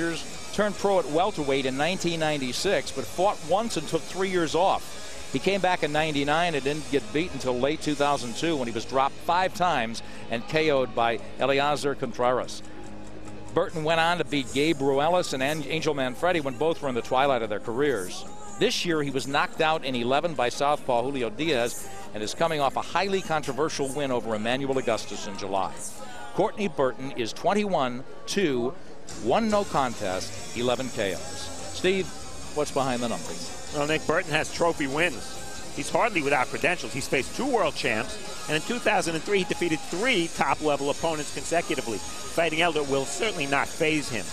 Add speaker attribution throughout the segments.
Speaker 1: amateurs, turned pro at welterweight in 1996, but fought once and took 3 years off. He came back in '99 and didn't get beat until late 2002 when he was dropped 5 times and KO'd by Eliezer Contreras. Burton went on to beat Gabe Ruelas and Angel Manfredi when both were in the twilight of their careers. This year, he was knocked out in 11 by southpaw Julio Diaz and is coming off a highly controversial win over Emmanuel Augustus in July. Courtney Burton is 21-2, 1 no contest, 11 KOs. Steve, what's behind the numbers?
Speaker 2: Well, Nick, Burton has trophy wins. He's hardly without credentials. He's faced 2 world champs, and in 2003 he defeated 3 top-level opponents consecutively. Fighting Elder will certainly not faze him.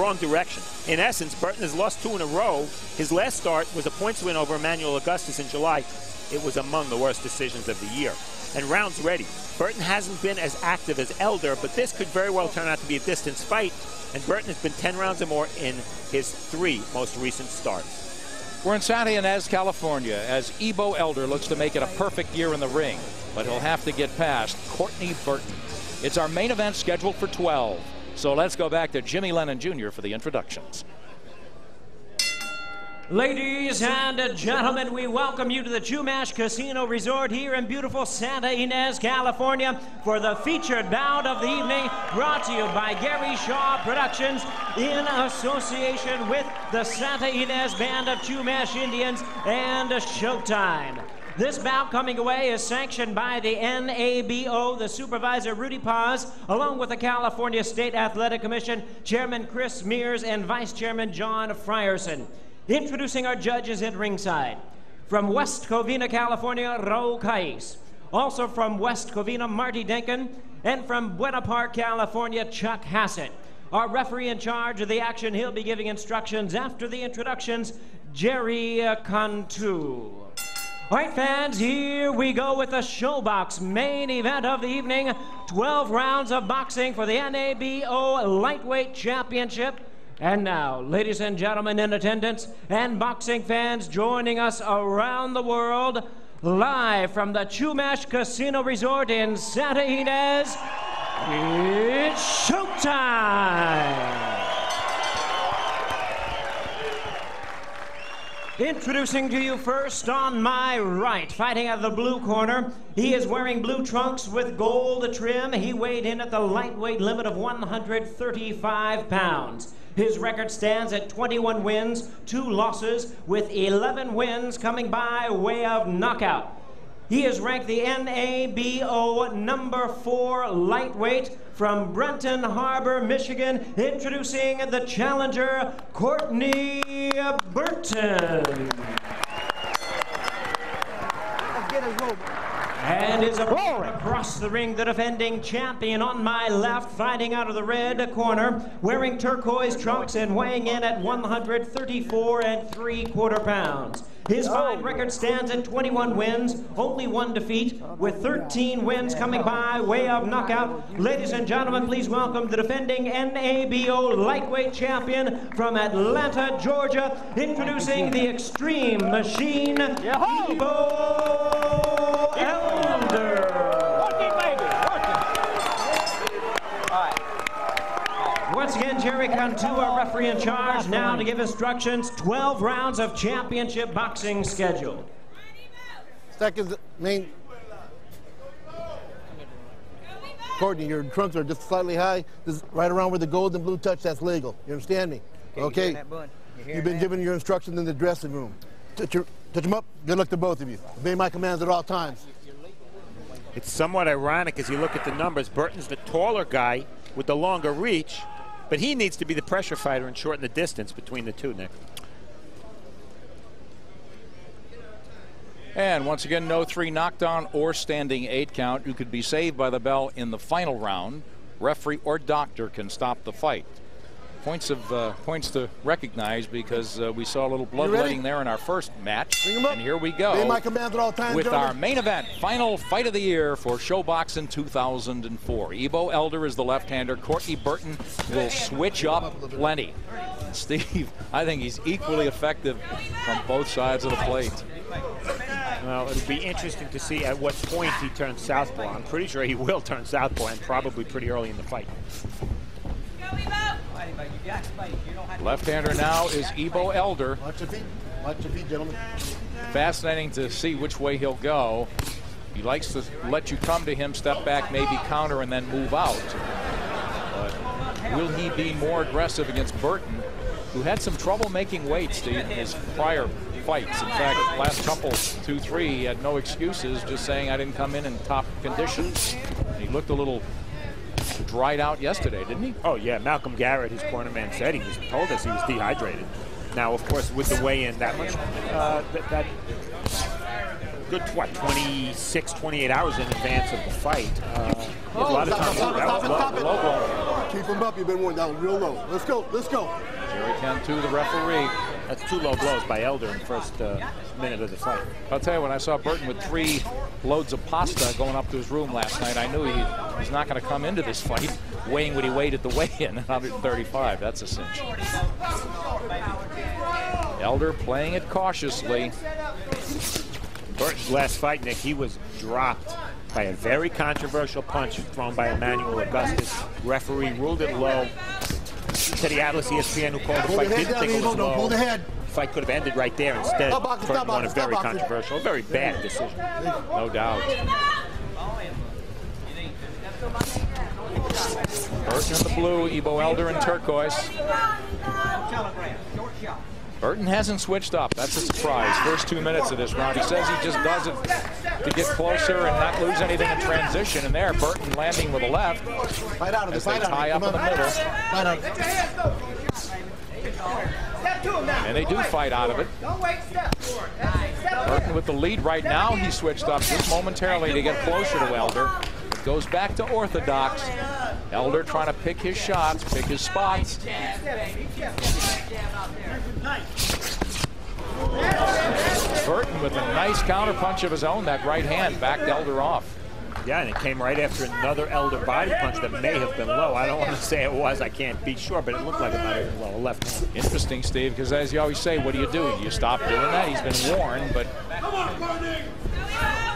Speaker 2: Wrong direction. In essence, Burton has lost 2 in a row. His last start was a points win over Emmanuel Augustus in July. It was among the worst decisions of the year. And rounds ready. Burton hasn't been as active as Elder, but this could very well turn out to be a distance fight, and Burton has been 10 rounds or more in his 3 most recent starts.
Speaker 1: We're in Santa Ynez, California, as Ebo Elder looks to make it a perfect year in the ring, but he'll have to get past Courtney Burton. It's our main event scheduled for 12, so let's go back to Jimmy Lennon Jr. for the introductions.
Speaker 3: Ladies and gentlemen, we welcome you to the Chumash Casino Resort here in beautiful Santa Ynez, California for the featured bout of the evening, brought to you by Gary Shaw Productions in association with the Santa Ynez Band of Chumash Indians and Showtime. This bout coming away is sanctioned by the NABO, the supervisor Rudy Paz, along with the California State Athletic Commission, Chairman Chris Mears and Vice Chairman John Frierson. Introducing our judges at ringside. From West Covina, California, Raul Cais. Also from West Covina, Marty Denkin. And from Buena Park, California, Chuck Hassett. Our referee in charge of the action, he'll be giving instructions after the introductions, Jerry Cantu. All right, fans, here we go with the Shobox main event of the evening. 12 rounds of boxing for the NABO Lightweight Championship. And now, ladies and gentlemen in attendance and boxing fans joining us around the world, live from the Chumash Casino Resort in Santa Ynez, it's showtime! Introducing to you first on my right, fighting out of the blue corner, he is wearing blue trunks with gold trim. He weighed in at the lightweight limit of 135 pounds. His record stands at 21 wins, 2 losses, with 11 wins coming by way of knockout. He is ranked the NABO number 4 lightweight from Brenton Harbor, Michigan, introducing the challenger, Courtney Burton. And his opponent across the ring, the defending champion on my left, fighting out of the red corner, wearing turquoise trunks and weighing in at 134 3/4 pounds. His fine record stands at 21 wins, only 1 defeat, with 13 wins coming by way of knockout. Ladies and gentlemen, please welcome the defending NABO lightweight champion from Atlanta, Georgia, introducing the Extreme Machine, Ebo Elder. Once again, Jerry Cantu, our referee in charge, now to give instructions. 12 rounds of championship boxing scheduled.
Speaker 4: Second main. Courtney, your trunks are just slightly high. This is right around where the gold and blue touch, that's legal. You understand me? Okay. You've been given your instructions in the dressing room. Touch them up. Good luck to both of you. Obey my commands at all times.
Speaker 2: It's somewhat ironic as you look at the numbers. Burton's the taller guy with the longer reach, but he needs to be the pressure fighter and shorten the distance between the two, Nick.
Speaker 1: And once again, no 3 knockdown or standing 8 count. You could be saved by the bell in the final round. Referee or doctor can stop the fight. Points to recognize because we saw a little bloodletting there in our first match. And here we go
Speaker 4: my commands at all times,
Speaker 1: with
Speaker 4: gentlemen.
Speaker 1: our main event, final fight of the year for Showbox in 2004. Ebo Elder is the left-hander. Courtney Burton will switch up plenty. Steve, I think he's equally effective from both sides of the plate.
Speaker 2: Well, it'll be interesting to see at what point he turns southpaw. I'm pretty sure he will turn southpaw, and probably pretty early in the fight.
Speaker 1: Left-hander now is Ebo Elder.
Speaker 4: Watch your feet. Watch your feet, gentlemen.
Speaker 1: Fascinating to see which way he'll go. He likes to let you come to him, step back, maybe counter, and then move out. But will he be more aggressive against Burton, who had some trouble making weight, Steve, in his prior fights? In fact, last couple, 2-3, he had no excuses, just saying, I didn't come in top condition. He looked a little dried out yesterday, didn't he?
Speaker 2: Oh, yeah. Malcolm Garrett, his cornerman, said told us he was dehydrated. Now, of course, with the weigh-in that much, that good, what, 26, 28 hours in advance of the fight. A lot of times that was low blow.
Speaker 4: Keep him up. You've been warned. That was real low. Let's go. Let's go.
Speaker 1: Jerry Cantu, the referee.
Speaker 2: That's 2 low blows by Elder in the first minute of the fight.
Speaker 1: I'll tell you, when I saw Burton with 3 loads of pasta going up to his room last night, I knew he's not going to come into this fight weighing what he weighed at the weigh-in, 135. That's a cinch. Elder playing it cautiously.
Speaker 2: Burton's last fight, Nick, he was dropped by a very controversial punch thrown by Emmanuel Augustus. Referee ruled it low. Teddy Atlas, ESPN, who called the fight, didn't think it was low.
Speaker 4: Pull the head.
Speaker 2: The fight could have ended right there. Instead, Burton won a very controversial, very bad decision.
Speaker 1: No doubt. Burton in the blue, Ebo Elder in turquoise. Burton hasn't switched up. That's a surprise. First 2 minutes of this round. He says he just does it to get closer and not lose anything in transition. And there, Burton landing with a left
Speaker 4: Fight out of
Speaker 1: as
Speaker 4: it.
Speaker 1: they tie up in the middle.
Speaker 4: Fight out.
Speaker 1: And they do fight out of it. Burton with the lead right now. He switched up just momentarily to get closer to Elder. It goes back to orthodox. Elder trying to pick his shots, pick his spots. Burton with a nice counter punch of his own. That right hand backed Elder off.
Speaker 2: Yeah, and it came right after another Elder body punch that may have been low. I don't want to say it was. I can't be sure, but it looked like it might have been low. Left hand.
Speaker 1: Interesting, Steve, because as you always say, what do? You stop doing that? He's been warned, but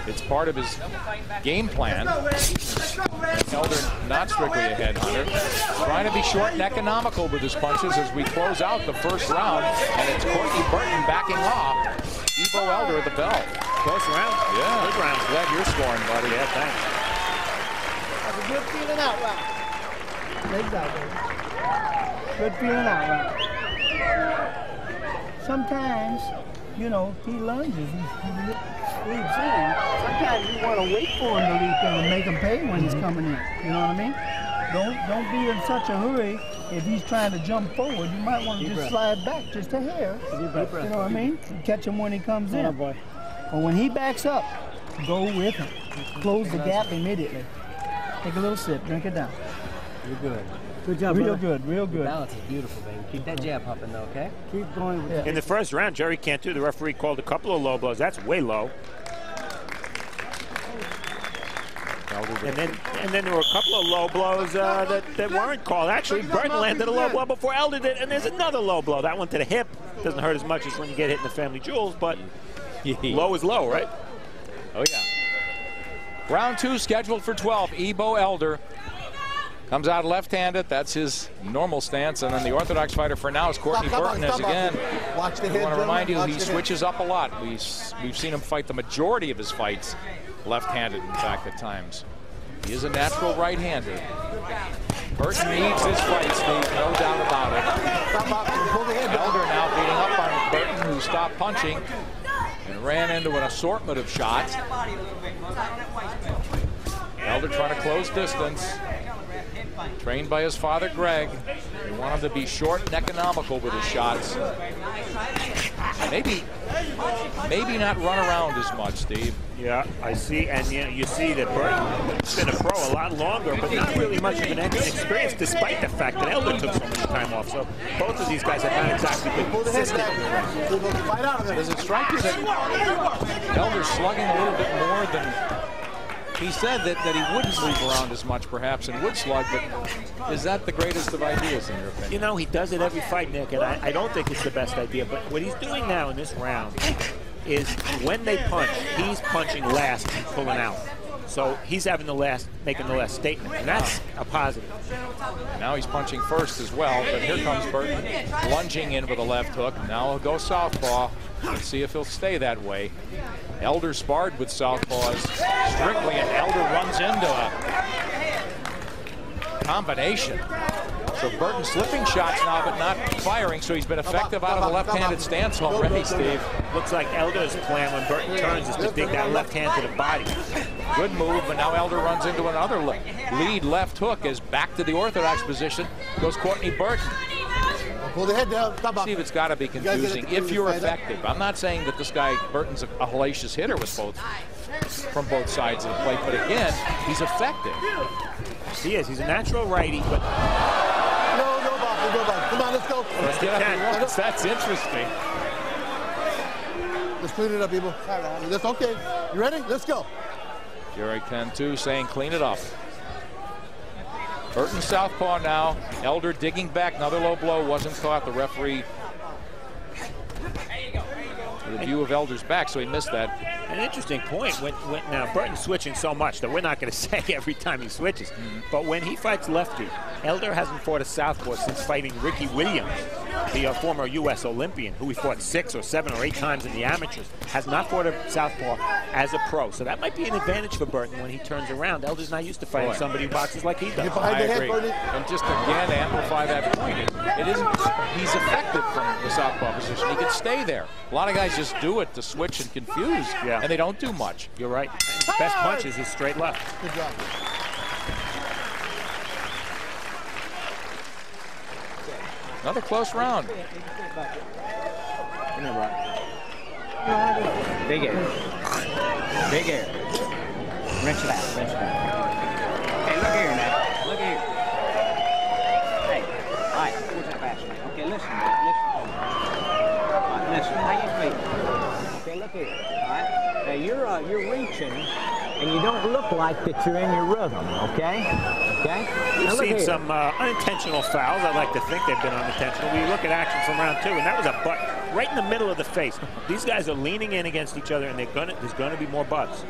Speaker 1: it's part of his game plan. Elder not strictly a headhunter. Trying to be short and economical with his punches as we close out the first round. And it's Courtney Burton backing off Ebo Elder at the bell.
Speaker 2: Close round.
Speaker 1: Yeah.
Speaker 2: Good round.
Speaker 1: Glad you're scoring, buddy.
Speaker 2: Yeah, thanks.
Speaker 5: That's a good feeling out round. Exactly. Good feeling out round. Sometimes, you know, he lunges. He leaps in. Sometimes you want to wait for him to leap in and make him pay when he's coming in. You know what I mean? Don't be in such a hurry. If he's trying to jump forward, you might want to just slide back just a hair. You know what I mean? Catch him when he comes in. Boy. But when he backs up, go with him. Close the gap immediately. Take a little sip, drink it down.
Speaker 6: You're good. Good job,
Speaker 5: real
Speaker 6: brother.
Speaker 5: good, real good.
Speaker 6: Balance is beautiful, baby. Keep that jab pumping, though, okay?
Speaker 5: Keep going with
Speaker 2: In the first round, Jerry Cantu, the referee, called a couple of low blows. That's way low. And then there were a couple of low blows that weren't called. Actually, Burton landed a low blow before Elder did, and there's another low blow. That one to the hip. Doesn't hurt as much as when you get hit in the family jewels, but low is low, right?
Speaker 1: Oh, yeah. Round 2 scheduled for 12. Ebo Elder comes out left-handed. That's his normal stance. And then the orthodox fighter for now is Courtney Burton. As again,
Speaker 4: watch the
Speaker 1: I
Speaker 4: head,
Speaker 1: want to remind you, he
Speaker 4: the
Speaker 1: switches up a lot. We've seen him fight the majority of his fights left-handed, in fact, at times. He is a natural right-hander. Burton needs his fight, Steve, no doubt about it. Elder now beating up on Burton, who stopped punching and ran into an assortment of shots. Elder trying to close distance. Trained by his father, Greg. He wanted to be short and economical with his shots. Maybe not run around as much, Steve.
Speaker 2: Yeah, I see, and you see that Burton's been a pro a lot longer, but not really much of an experience, despite the fact that Elder took so much time off. So both of these guys have not exactly been consistent.
Speaker 1: Does it strike you that Elder's slugging a little bit more than he said that he wouldn't move around as much, perhaps, and would slug, but is that the greatest of ideas, in your opinion?
Speaker 2: You know, he does it every fight, Nick, and I don't think it's the best idea, but what he's doing now in this round is when they punch, he's punching last and pulling out. So he's having making the last statement, and that's a positive.
Speaker 1: Now he's punching first as well, but here comes Burton lunging in with a left hook. Now he'll go southpaw. Let's see if he'll stay that way. Elder sparred with southpaws strictly, and Elder runs into a combination. So Burton slipping shots now, but not firing, so he's been effective out of the left-handed stance already, Steve.
Speaker 2: Looks like Elder's plan when Burton turns is to dig that left hand to the body.
Speaker 1: Good move, but now Elder runs into another lead left hook as back to the orthodox position goes Courtney Burton.
Speaker 4: Pull the head down.
Speaker 1: Steve, it's got to be confusing if you're effective. I'm not saying that this guy Burton's a hellacious hitter with from both sides of the plate, but again, he's effective.
Speaker 2: He is. He's a natural righty, but
Speaker 4: No, Bob. Come on, let's go.
Speaker 1: That's interesting.
Speaker 4: Let's clean it up, people. That's okay. You ready? Let's go.
Speaker 1: Jerry Cantu saying clean it up. Burton southpaw now. Elder digging back. Another low blow wasn't caught. The referee with a view of Elder's back, so he missed that.
Speaker 2: An interesting point. Now Burton's switching so much that we're not going to say every time he switches. But when he fights lefty, Elder hasn't fought a southpaw since fighting Ricky Williams, the former U.S. Olympian, who he fought 6 or 7 or 8 times in the amateurs. Has not fought a southpaw as a pro. So that might be an advantage for Burton when he turns around. Elder's not used to fighting somebody who boxes like he does.
Speaker 1: I agree. And just again amplify that point. It isn't. He's effective from the southpaw position. He can stay there. A lot of guys just do it to switch and confuse, and they don't do much.
Speaker 2: You're right. His best punches is straight left.
Speaker 4: Good job.
Speaker 1: Another close round.
Speaker 6: Big air. Big air. Wrench it out. Wrench it out. Okay, look here now. Look here. Hey, all right, push that fast. Okay, listen, man. Listen. All right, listen. How you feeling? Okay, look here. All right. Now you're reaching, and you don't look like that you're in your rhythm. Okay. Okay.
Speaker 2: We've seen some unintentional fouls. I'd like to think they've been unintentional. We look at action from round 2, and that was a butt right in the middle of the face. These guys are leaning in against each other, and there's going to be more butts.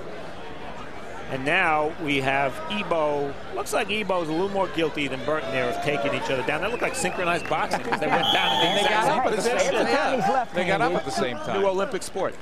Speaker 2: And now we have Ebo. Looks like Ebo's a little more guilty than Burton there of taking each other down. That looked like synchronized boxing because they went down and
Speaker 1: They got up at the same time.
Speaker 6: Every time he's left-handed.
Speaker 1: They got up at the same time.
Speaker 2: New Olympic sport.